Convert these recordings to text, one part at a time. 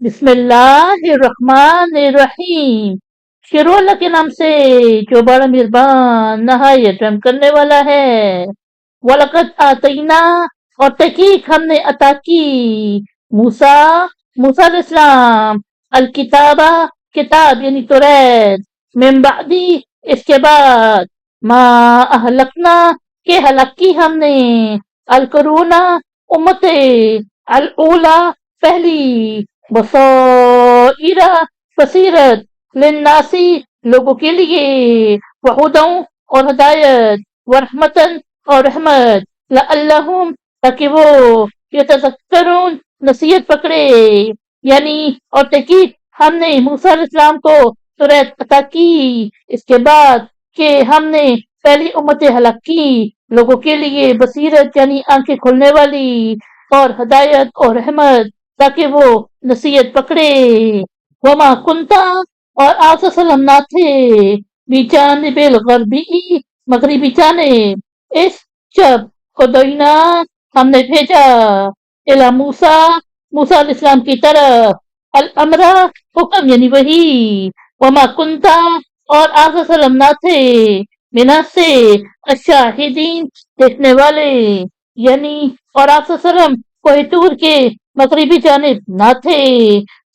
بسم اللہ الرحمن الرحیم۔ شروع اللہ کے نام سے جو بڑا مہربان نہایت رحم کرنے والا ہے۔ وَلَقَدْ آتَيْنَا اور تحقیق ہم نے عطا کی موسیٰ علیہ السلام الکتابہ کتاب یعنی توریت من بعدی اس کے بعد ما اہلکنا کہ ہلاک کی ہم نے القرون امت الاولا پہلی بصائر بصیرت للناسی لوگوں کے لیے وہدوں اور ہدایت ورحمتن اور رحمت لعلہم تاکہ وہ یتذکرون نصیحت پکڑے یعنی اور تحقیق ہم نے موسیٰ علیہ السلام کو توریت عطا کی اس کے بعد کہ ہم نے پہلی امت ہلاک کی لوگوں کے لیے بصیرت یعنی آنکھیں کھولنے والی اور ہدایت اور رحمت تاکہ وہ نصیحت پکڑے۔ وما کنتا اور آپ وسلم نہ تھے بجانب الغربی مغربی جانب اس جب قدینا ہم نے بھیجا الی موسیٰ علیہ السلام کی طرف الامر حکم یعنی وہی وما کنتا اور آپ وسلم نہ تھے بنا سے الشاہدین دیکھنے والے یعنی اور آپ وسلم کوہ طور کے مغربی جانب نہ تھے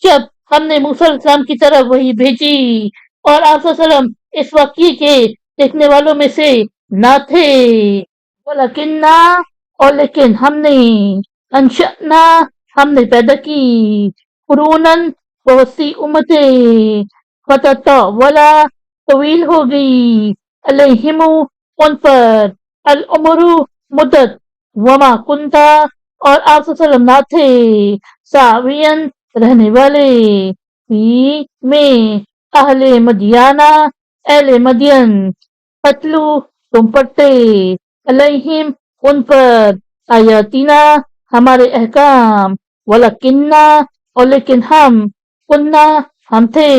جب ہم نے موسیٰ علیہ السلام کی طرف وہی بھیجی اور آپ وسلم اس واقعے کے دیکھنے والوں میں سے نہ تھے۔ ولیکننا اور لیکن ہم نے انشأنا ہم نے پیدا کی قرونن بہت سی امتیں فتطاولا طویل ہو گئی علیہم ان پر العمر مدت وما کنتا اور آپ وسلم نہ تھے ساوین رہنے والے فی میں اہل مدینہ اہل مدین فتلو تم پڑھتے علیہم ان پر آیاتنا ہمارے احکام ولکننا اور لیکن ہم کننا ہم تھے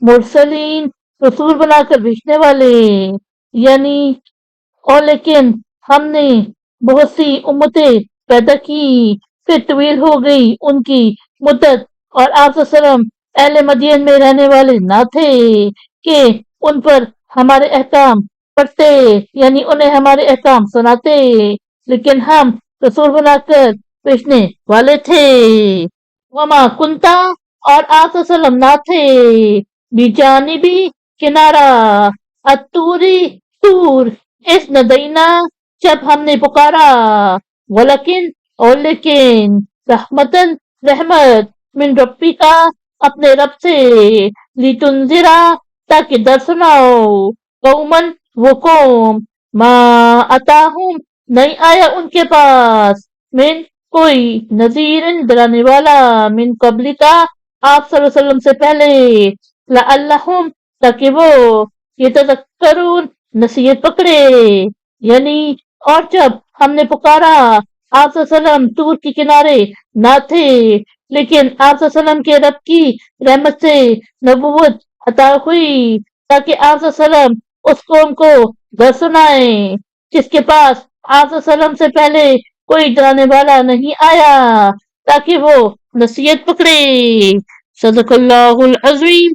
مرسلین رسول بنا کر بھیجنے والے یعنی اور لیکن ہم نے بہت سی امتیں پیدا کی پھر طویل ہو گئی ان کی مدت اور آپ وسلم اہل مدین میں رہنے والے نہ تھے کہ ان پر ہمارے احکام پڑھتے یعنی انہیں ہمارے احکام سناتے لیکن ہم رسول بنا کر بھیجنے والے تھے۔ وما کنتا اور آپ وسلم نہ تھے بجانبی کنارہ الطوری طور اس ندینا جب ہم نے پکارا ولیکن اور لیکن رحمتن رحمت من ربی کا اپنے رب سے لتنذرا تاکہ در سناؤ قومن وہ قوم ما اتاہم نہیں آیا ان کے پاس من کوئی نذیر ڈرانے والا من قبل کا آپ صلی اللہ علیہ وسلم سے پہلے لعلہم تاکہ وہ یتذکرون نصیحت پکڑے یعنی اور جب ہم نے پکارا آپ صلی اللہ علیہ وسلم طور کے کنارے نہ تھے لیکن آپ صلی اللہ علیہ وسلم کے رب کی رحمت سے نبوت عطا ہوئی تاکہ آپ صلی اللہ علیہ وسلم اس قوم کو در سنائیں جس کے پاس آپ صلی اللہ علیہ وسلم سے پہلے کوئی ڈرانے والا نہیں آیا تاکہ وہ نصیحت پکڑے۔ صدق اللہ العظیم۔